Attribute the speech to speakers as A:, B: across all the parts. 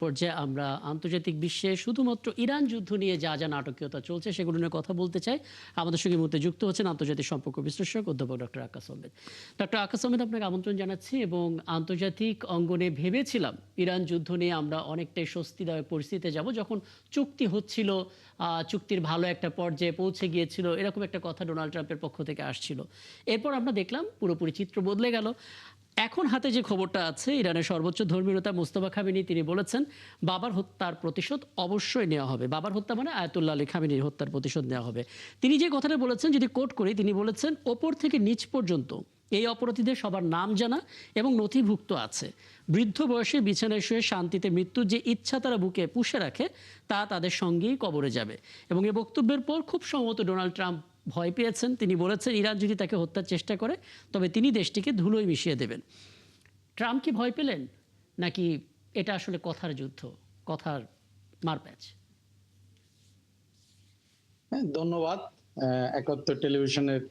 A: পর্যায়ে আমরা আন্তর্জাতিক বিশ্বে শুধুমাত্র ইরান যুদ্ধ নিয়ে যা যা নাটকীয়তা চলছে সেগুলো নিয়ে কথা বলতে চাই। আমাদের সঙ্গে মুহূর্তে যুক্ত হচ্ছেন আন্তর্জাতিক সম্পর্ক বিশ্লেষক অধ্যাপক ডক্টর আক্কাস আহমেদ। ডক্টর আক্কাস আহমেদ, আপনাকে আমন্ত্রণ জানাচ্ছি। এবং আন্তর্জাতিক অঙ্গনে ভেবেছিলাম ইরান যুদ্ধ নিয়ে আমরা অনেকটাই স্বস্তিদায়ক পরিস্থিতিতে যাব যখন চুক্তি হচ্ছিল, চুক্তির ভালো একটা পর্যায়ে পৌঁছে গিয়েছিল, এরকম একটা কথা ডোনাল্ড ট্রাম্পের পক্ষ থেকে আসছিল। এরপর আমরা দেখলাম পুরোপুরি চিত্র বদলে গেল। এখন হাতে যে খবরটা আছে, ইরানের সর্বোচ্চ ধর্মীয় নেতা মোস্তফা খামেনি তিনি বলেছেন বাবার হত্যার প্রতিশোধ অবশ্যই নেওয়া হবে। বাবার হত্যা মানে আয়াতুল্লাহ আলী খামেনির হত্যার প্রতিশোধ নেওয়া হবে। তিনি যে কথাটা বলেছেন, যদি কোট করি, তিনি বলেছেন ওপর থেকে নিচ পর্যন্ত এই অপরাধীদের সবার নাম জানা এবং নথিভুক্ত আছে। বৃদ্ধ বয়সে বিছানায় শুয়ে শান্তিতে মৃত্যুর যে ইচ্ছা তারা বুকে পুষে রাখে তা তাদের সঙ্গেই কবরে যাবে। এবং এই বক্তব্যের পর খুব সম্ভবত ডোনাল্ড ট্রাম্প ভয় পেয়েছেন। তিনি বলেছেন ইরান যদি তাকে হত্যার চেষ্টা করে তবে তিনি দেশটিকে ধুলোয় মিশিয়ে দেবেন। ট্রাম্প কি ভয় পেলেন, নাকি এটা আসলে কথার যুদ্ধ, কথার মারপ্যাচ?
B: হ্যাঁ, ধন্যবাদ একাত্তর টেলিভিশনের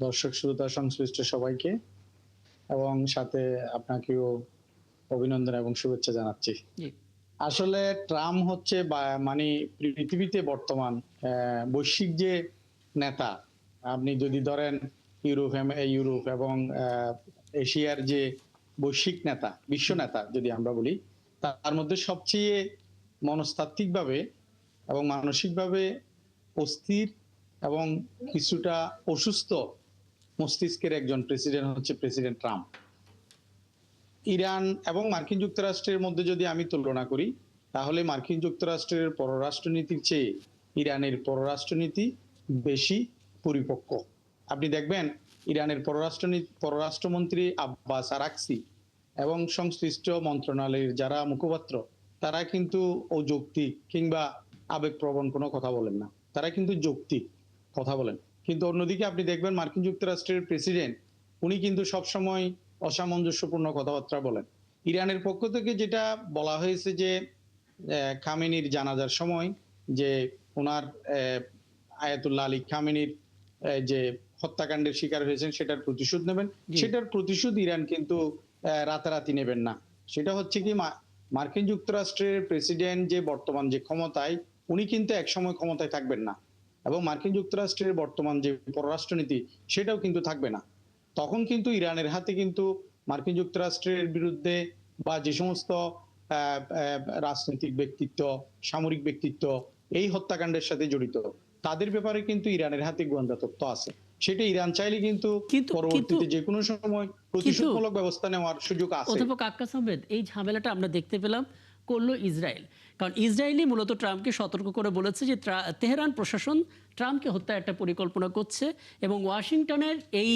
B: দর্শক শ্রোতা সংশ্লিষ্ট সবাইকে, এবং সাথে আপনাকেও অভিনন্দন এবং শুভেচ্ছা জানাচ্ছি। আসলে ট্রাম্প হচ্ছে মানে পৃথিবীতে বর্তমান বৈশ্বিক যে নেতা, আপনি যদি ধরেন ইউরোপ এবং এশিয়ার যে বৈশ্বিক নেতা, বিশ্ব নেতা যদি আমরা বলি, তার মধ্যে সবচেয়ে মনস্তাত্ত্বিকভাবে এবং মানসিকভাবে অস্থির এবং কিছুটা অসুস্থ মস্তিষ্কের একজন প্রেসিডেন্ট হচ্ছে প্রেসিডেন্ট ট্রাম্প। ইরান এবং মার্কিন যুক্তরাষ্ট্রের মধ্যে যদি আমি তুলনা করি, তাহলে মার্কিন যুক্তরাষ্ট্রের পররাষ্ট্রনীতির চেয়ে ইরানের পররাষ্ট্রনীতি বেশি পরিপক্ক। আপনি দেখবেন ইরানের পররাষ্ট্রমন্ত্রী আব্বাস আরাকচি এবং সংশ্লিষ্ট মন্ত্রণালয়ের যারা মুখপাত্র, তারা কিন্তু অযৌক্তিক কিংবা আবেগপ্রবণ কোনো কথা বলেন না, তারা কিন্তু যৌক্তিক কথা বলেন। কিন্তু অন্যদিকে আপনি দেখবেন মার্কিন যুক্তরাষ্ট্রের প্রেসিডেন্ট, উনি কিন্তু সবসময় অসামঞ্জস্যপূর্ণ কথাবার্তা বলেন। ইরানের পক্ষ থেকে যেটা বলা হয়েছে যে খামেনির জানাজার সময় যে ওনার আয়াতুল্লাহ আলী খামেনির যে হত্যাকাণ্ডের শিকার হয়েছেন সেটার প্রতিশোধ নেবেন, সেটার প্রতিশোধ ইরান কিন্তু রাতারাতি নেবেন না। সেটা হচ্ছে কি, মার্কিন যুক্তরাষ্ট্রের প্রেসিডেন্ট যে বর্তমান যে ক্ষমতায়, উনি কিন্তু একসময় ক্ষমতায় থাকবেন না, এবং মার্কিন যুক্তরাষ্ট্রের বর্তমান যে পররাষ্ট্রনীতি সেটাও কিন্তু থাকবে না। তখন কিন্তু ইরানের হাতে কিন্তু মার্কিন যুক্তরাষ্ট্রের বিরুদ্ধে বা যে সমস্ত রাজনৈতিক ব্যক্তিত্ব, সামরিক ব্যক্তিত্ব এই হত্যাকাণ্ডের সাথে জড়িত, তাদের ব্যাপারে কিন্তু ইরানের হাতে গোয়েন্দা তথ্য আছে। সেটা ইরান চাইলে কিন্তু পরবর্তীতে যে কোনো সময় প্রতিশোধমূলক ব্যবস্থা নেওয়ার সুযোগ আছে।
A: অধ্যাপক আক্কাস আহমেদ, এই ঝামেলাটা আমরা দেখতে পেলাম করলো ইসরায়েল। কারণ ইসরায়েলই মূলত ট্রাম্পকে সতর্ক করে বলেছে যে তেহরান প্রশাসন ট্রাম্পকে হত্যার একটা পরিকল্পনা করছে, এবং ওয়াশিংটনের এই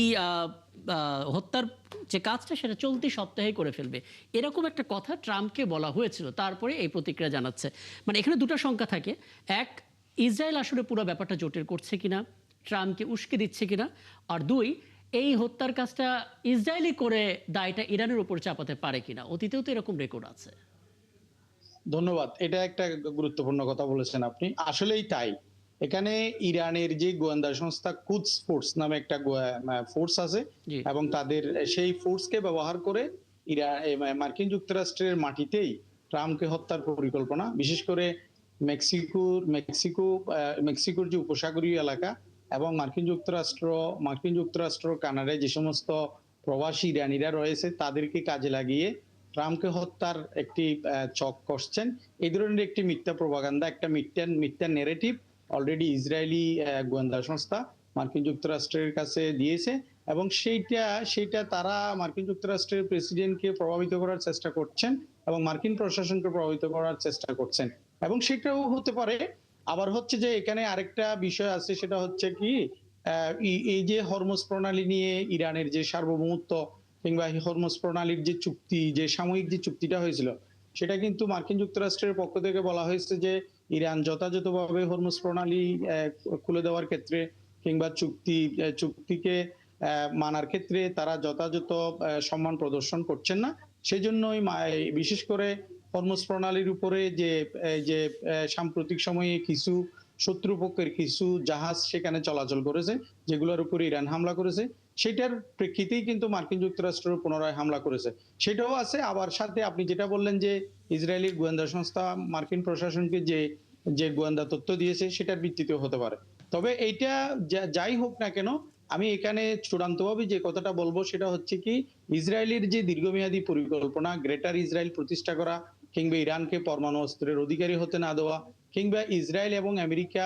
A: হত্যার যে কাজটা সেটা চলতি সপ্তাহে করে ফেলবে, এরকম একটা কথা ট্রাম্পকে বলা হয়েছিল। তারপরে এই প্রতিক্রিয়া জানাচ্ছে। মানে এখানে দুটো সংখ্যা থাকে, এক, ইসরায়েল আসলে পুরো ব্যাপারটা জটিল করছে কিনা, ট্রাম্পকে উস্কে দিচ্ছে কিনা, আর দুই, এই হত্যার কাজটা ইসরায়েলি করে দায়টা ইরানের উপর চাপাতে পারে কিনা। অতীতেও তো এরকম রেকর্ড আছে।
B: ধন্যবাদ, এটা একটা গুরুত্বপূর্ণ কথা বলেছেন আপনি। আসলেই তাই। এখানে ইরানের যে গোয়েন্দা সংস্থা কুদস ফোর্স নামে একটা ফোর্স আছে, এবং তাদের সেই ফোর্সকে ব্যবহার করে মার্কিন যুক্তরাষ্ট্রের মাটিতেই ট্রাম্পকে হত্যার পরিকল্পনা, বিশেষ করে মেক্সিকোর যে উপসাগরীয় এলাকা এবং মার্কিন যুক্তরাষ্ট্র কানাডায় যে সমস্ত প্রবাসী ইরানিরা রয়েছে, তাদেরকে কাজে লাগিয়ে ট্রাম্পকে হত্যার একটি চক কষছেন। এই ধরনের একটি মিথ্যা প্রপাগান্ডা, একটা মিথ্যা নেরেটিভ অলরেডি ইসরায়েলি গোয়েন্দা সংস্থা মার্কিন যুক্তরাষ্ট্রের কাছে দিয়েছে, এবং সেইটা তারা মার্কিন যুক্তরাষ্ট্রের প্রেসিডেন্টকে প্রভাবিত করার চেষ্টা করছেন এবং মার্কিন প্রশাসনকে প্রভাবিত করার চেষ্টা করছেন। এবং সেটাও হতে পারে। আবার হচ্ছে যে এখানে আরেকটা বিষয় আছে, সেটা হচ্ছে কি, এই যে হরমুজ প্রণালী নিয়ে ইরানের যে সার্বভৌমত্ব কিংবা হরমুজ প্রণালীর যে চুক্তি, যে সাময়িক যে চুক্তিটা হয়েছিল, সেটা কিন্তু মার্কিন যুক্তরাষ্ট্রের পক্ষ থেকে বলা হয়েছে যে ইরান যথাযথভাবে হরমুজ প্রণালী খুলে দেওয়ার ক্ষেত্রে কিংবা চুক্তিকে মানার ক্ষেত্রে তারা যথাযথ সম্মান প্রদর্শন করছেন না। সেই জন্যই বিশেষ করে হরমুজ প্রণালীর উপরে যে সাম্প্রতিক সময়ে কিছু শত্রুপক্ষের কিছু জাহাজ সেখানে চলাচল করেছে, যেগুলোর উপরে ইরান হামলা করেছে, সেটার প্রেক্ষিতেই কিন্তু মার্কিন যুক্তরাষ্ট্র পুনরায় হামলা করেছে, সেটাও আছে। আবার সাথে আপনি যেটা বললেন যে ইসরায়েলি গোয়েন্দা সংস্থা মার্কিন প্রশাসনকে যে যে গোয়েন্দা তথ্য দিয়েছে সেটার ভিত্তিতে হতে পারে। তবে এইটা যাই হোক না কেন, আমি এখানে চূড়ান্তভাবে যে কথাটা বলবো সেটা হচ্ছে কি, ইসরায়েলের যে দীর্ঘমেয়াদী পরিকল্পনা গ্রেটার ইসরায়েল প্রতিষ্ঠা করা, কিংবা ইরানকে পরমাণু অস্ত্রের অধিকারী হতে না দেওয়া, কিংবা ইসরায়েল এবং আমেরিকা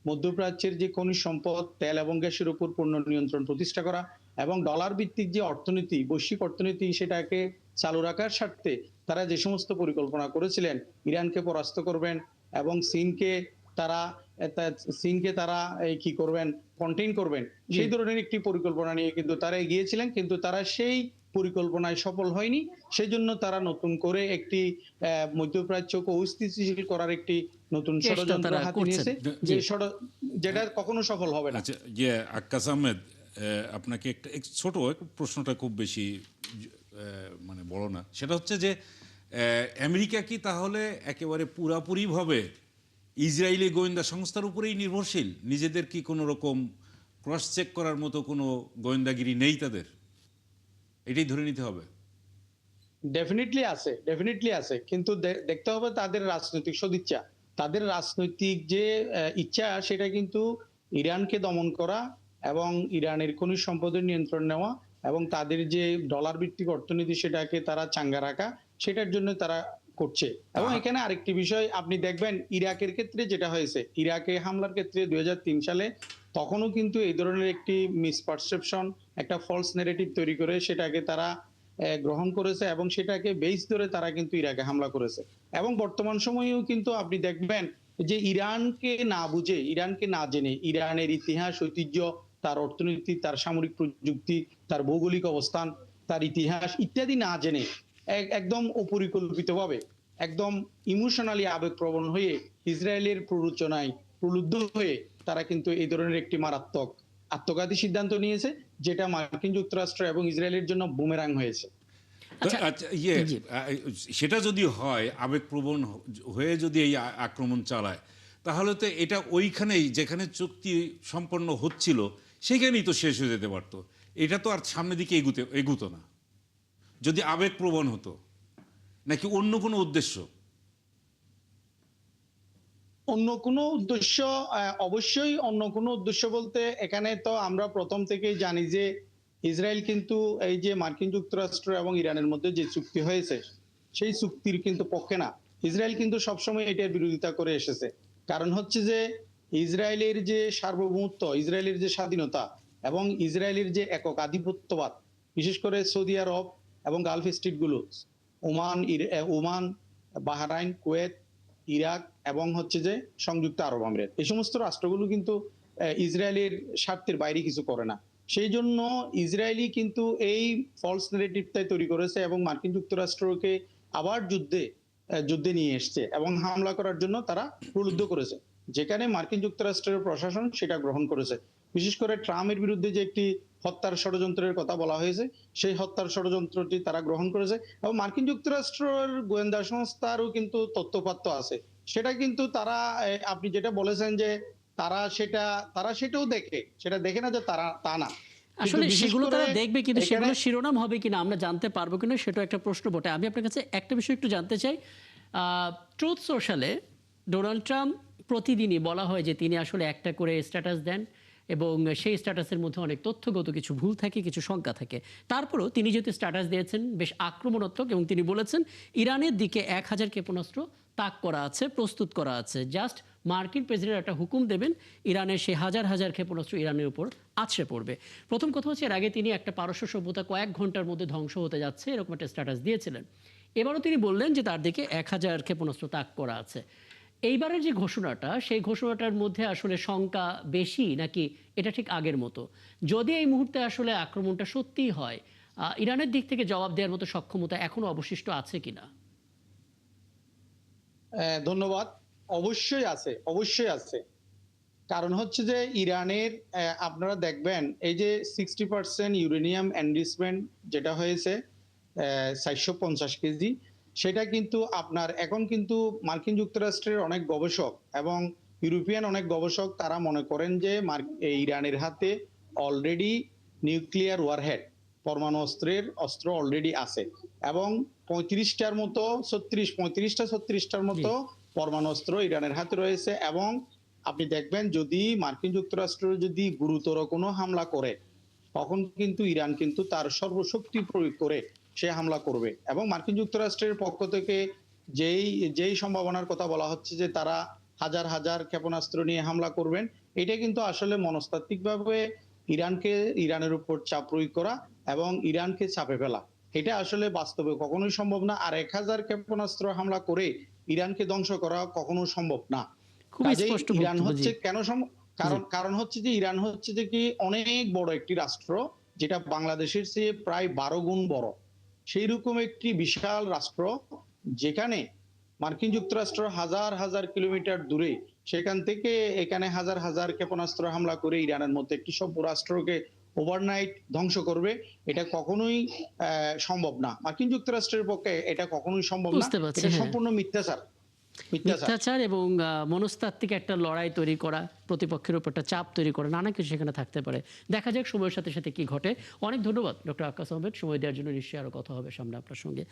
B: মধ্যপ্রাচ্যের যে খনিজ সম্পদ, তেল এবং গ্যাসের উপর পূর্ণ নিয়ন্ত্রণ প্রতিষ্ঠা করা এবং ডলার ভিত্তিক যে অর্থনীতি, বৈশ্বিক অর্থনীতি সেটাকে চালু রাখার স্বার্থে তারা যে সমস্ত পরিকল্পনা করেছিলেন, ইরানকে পরাস্ত করবেন এবং চীনকে তারা কি করবেন, কন্টেইন করবেন, সেই ধরনের একটি পরিকল্পনা নিয়ে কিন্তু তারা এগিয়েছিলেন, কিন্তু তারা সেই পরিকল্পনায় সফল হয়নি। সেজন্য তারা নতুন করে একটি মধ্যপ্রাচ্যকে অস্থিতিশীল করার একটি নতুন ষড়যন্ত্র হাতে নিয়েছে, যেটা কখনো সফল হবে না।
C: আচ্ছা, যে আক্কাস আহমেদ, আপনাকে একটা ছোট প্রশ্নটা খুব বেশি মানে বড় না, সেটা হচ্ছে যে আমেরিকা কি তাহলে একেবারে পুরাপুরিভাবে ইসরায়েলি গোয়েন্দা সংস্থার উপরেই নির্ভরশীল? নিজেদের কি কোনো রকম ক্রস চেক করার মতো কোনো গোয়েন্দাগিরি নেই তাদের? এটাই ধরে নিতে হবে?
B: ডেফিনেটলি আছে, কিন্তু দেখতে হবে তাদের রাজনৈতিক সদিচ্ছা, তাদের রাজনৈতিক যে ইচ্ছা, সেটা কিন্তু ইরানকে দমন করা এবং ইরানের খনিজ সম্পদের নিয়ন্ত্রণ নেওয়া এবং তাদের যে ডলার ভিত্তিক অর্থনীতি সেটাকে তারা চাঙ্গা রাখা, সেটার জন্য তারা করছে। এবং এখানে আরেকটি বিষয় আপনি দেখবেন, ইরাকের ক্ষেত্রে যেটা হয়েছে, ইরাকে হামলার ক্ষেত্রে 2003 সালে তখনও কিন্তু এই ধরনের একটি মিসপারসেপশন, একটা ফলস নেগেটিভ তৈরি করে সেটাকে তারা গ্রহণ করেছে এবং সেটাকে বেস ধরে তারা কিন্তু ইরাকে হামলা করেছে। এবং বর্তমান সময়েও কিন্তু আপনি দেখবেন যে ইরানকে না বুঝে, ইরানকে না জেনে, ইরানের ইতিহাস, ঐতিহ্য, তার অর্থনীতি, তার সামরিক প্রযুক্তি, তার ভৌগোলিক অবস্থান, তার ইতিহাস ইত্যাদি না জেনে একদম অপরিকল্পিতভাবে, একদম ইমোশনালি আবেগপ্রবণ হয়ে ইসরায়েলের প্ররোচনায় প্রলুব্ধ হয়ে তারা কিন্তু এই ধরনের একটি মারাত্মক আত্মঘাতী সিদ্ধান্ত নিয়েছে, যেটা মার্কিন যুক্তরাষ্ট্র এবং ইসরায়েলের জন্য বুমেরাং হয়েছে।
C: আচ্ছা, সেটা যদি হয়, আবেগপ্রবণ হয়ে যদি এই আক্রমণ চালায়, তাহলে তো এটা ওইখানেই যেখানে চুক্তি সম্পন্ন হচ্ছিল সেখানেই তো শেষ হয়ে যেতে পারতো। এটা তো আর সামনের দিকে এগুতো না যদি আবেগপ্রবণ হতো, নাকি অন্য কোনো উদ্দেশ্য?
B: অন্য কোনো উদ্দেশ্য, অবশ্যই অন্য কোনো উদ্দেশ্য বলতে, এখানে তো আমরা প্রথম থেকেই জানি যে ইসরায়েল কিন্তু এই যে মার্কিন যুক্তরাষ্ট্র এবং ইরানের মধ্যে যে চুক্তি হয়েছে সেই চুক্তির কিন্তু পক্ষে না। ইসরায়েল কিন্তু সবসময় এটার বিরোধিতা করে এসেছে। কারণ হচ্ছে যে ইসরায়েলের যে সার্বভৌমত্ব, ইসরায়েলের যে স্বাধীনতা এবং ইসরায়েলের যে একক আধিপত্যবাদ, বিশেষ করে সৌদি আরব এবং গালফ স্টেটগুলো, ওমান, বাহরাইন, কুয়েত, ইরাক এবং হচ্ছে যে সংযুক্ত আরব আমিরাত, এই সমস্ত রাষ্ট্রগুলো কিন্তু ইসরায়েলের স্বার্থের বাইরে কিছু করে না। সেই জন্য ইসরায়েলি কিন্তু এই ফলস নেগেটিভটাই তৈরি করেছে এবং মার্কিন যুক্তরাষ্ট্রকে আবার যুদ্ধে নিয়ে এসছে এবং হামলা করার জন্য তারা প্রলুব্ধ করেছে, যেখানে মার্কিন যুক্তরাষ্ট্রের প্রশাসন সেটা গ্রহণ করেছে। বিশেষ করে ট্রাম্পের বিরুদ্ধে যে একটি হত্যার ষড়যন্ত্রের কথা বলা হয়েছে, সেই হত্যার ষড়যন্ত্রটি তারা গ্রহণ করেছে এবং মার্কিন যুক্তরাষ্ট্রের গোয়েন্দা সংস্থারও কিন্তু তথ্যপাত্র আছে। সেটা কিন্তু তারা, আপনি যেটা বলেছেন যে তারা সেটাও দেখে, সেটা দেখে না যে তারা তা না,
A: আসলে সেগুলো তারা দেখবে, কিন্তু সেগুলো শিরোনাম হবে কিনা, আমরা জানতে পারবো কিনা, সেটা একটা প্রশ্ন বটে। আমি আপনার কাছে একটা বিষয় একটু জানতে চাই। ট্রুথ সোশ্যালে ডোনাল্ড ট্রাম্প প্রতিদিনই বলা হয় যে তিনি আসলে একটা করে স্ট্যাটাস দেন এবং সেই স্ট্যাটাসের মধ্যে অনেক তথ্যগত কিছু ভুল থাকে, কিছু শঙ্কা থাকে। তারপরেও তিনি যেহেতু স্ট্যাটাস দিয়েছেন বেশ আক্রমণাত্মক, এবং তিনি বলেছেন ইরানের দিকে 1000 ক্ষেপণাস্ত্র তাক করা আছে, প্রস্তুত করা আছে, জাস্ট মার্কিন প্রেসিডেন্ট একটা হুকুম দেবেন, ইরানের সেই হাজার হাজার ক্ষেপণাস্ত্র ইরানের উপর আছড়ে পড়বে। প্রথম কথা হচ্ছে, এর আগে তিনি একটা পারস্য সভ্যতা কয়েক ঘন্টার মধ্যে ধ্বংস হতে যাচ্ছে এরকম একটা স্ট্যাটাস দিয়েছিলেন। এবারও তিনি বললেন যে তার দিকে 1000 ক্ষেপণাস্ত্র তাক করা আছে। এইবারের যে ঘোষণাটা, সেই ঘোষণাটার মধ্যে আসলে শঙ্কা বেশি নাকি এটা ঠিক আগের মতো? যদি এই মুহূর্তে আসলে আক্রমণটা সত্যিই হয়, ইরানের দিক থেকে জবাব দেওয়ার মতো সক্ষমতা এখনো অবশিষ্ট আছে কিনা?
B: ধন্যবাদ। অবশ্যই আছে। কারণ হচ্ছে যে ইরানের, আপনারা দেখবেন এই যে 60% ইউরেনিয়াম এনরিচমেন্ট যেটা হয়েছে 450 কেজি, সেটা কিন্তু আপনার এখন কিন্তু মার্কিন যুক্তরাষ্ট্রের অনেক গবেষক এবং ইউরোপিয়ান অনেক গবেষক তারা মনে করেন যে ইরানের হাতে অলরেডি নিউক্লিয়ার ওয়ারহেড, পরমাণু অস্ত্র অলরেডি আছে এবং 35টার মতো 35-36টার মতো পরমাণু অস্ত্র ইরানের হাতে রয়েছে। এবং আপনি দেখবেন যদি মার্কিন যুক্তরাষ্ট্র যদি গুরুতর কোনো হামলা করে, তখন কিন্তু ইরান কিন্তু তার সর্বশক্তি প্রয়োগ করে সে হামলা করবে। এবং মার্কিন যুক্তরাষ্ট্রের পক্ষ থেকে যেই সম্ভাবনার কথা বলা হচ্ছে যে তারা হাজার হাজার ক্ষেপণাস্ত্র নিয়ে হামলা করবেন, এটা কিন্তু আসলে মনস্তাত্ত্বিকভাবে ইরানের উপর চাপ প্রয়োগ করা এবং ইরানকে চাপে ফেলা। এটা আসলে বাস্তবে কখনোই সম্ভব না। আর 1000 ক্ষেপণাস্ত্র হামলা করে ইরানকে ধ্বংস করা কখনো সম্ভব না।
A: খুবই
B: কাজেই
A: স্পষ্ট
B: ইরান
A: বক্তব্য।
B: হচ্ছে কেন কারণ হচ্ছে যে ইরান হচ্ছে যে কি অনেক বড় একটি রাষ্ট্র, যেটা বাংলাদেশের চেয়ে প্রায় 12 গুণ বড়। সেই রকম একটি বিশাল রাষ্ট্র, যেখানে মার্কিন যুক্তরাষ্ট্র হাজার হাজার কিলোমিটার দূরে, সেখান থেকে এখানে হাজার হাজার ক্ষেপণাস্ত্র হামলা করে ইরানের মধ্যে একটি সভ্য রাষ্ট্রকে ওভারনাইট ধ্বংস করবে, এটা কখনোই সম্ভব না। মার্কিন যুক্তরাষ্ট্রের পক্ষে এটা কখনোই সম্ভব না।
A: বুঝতে পারছি,
B: এটা
A: হ্যাঁ।
B: সম্পূর্ণ মিথ্যাচার।
A: মিথ্যাচার এবং মনস্তাত্ত্বিক একটা লড়াই তৈরি করা, প্রতিপক্ষের উপর একটা চাপ তৈরি করা, নানা কিছু সেখানে থাকতে পারে। দেখা যাক সময়ের সাথে সাথে কি ঘটে। অনেক ধন্যবাদ ডক্টর আক্কাস আহমেদ, সময় দেওয়ার জন্য। নিশ্চয়ই আরো কথা হবে সামনে আপনার সঙ্গে।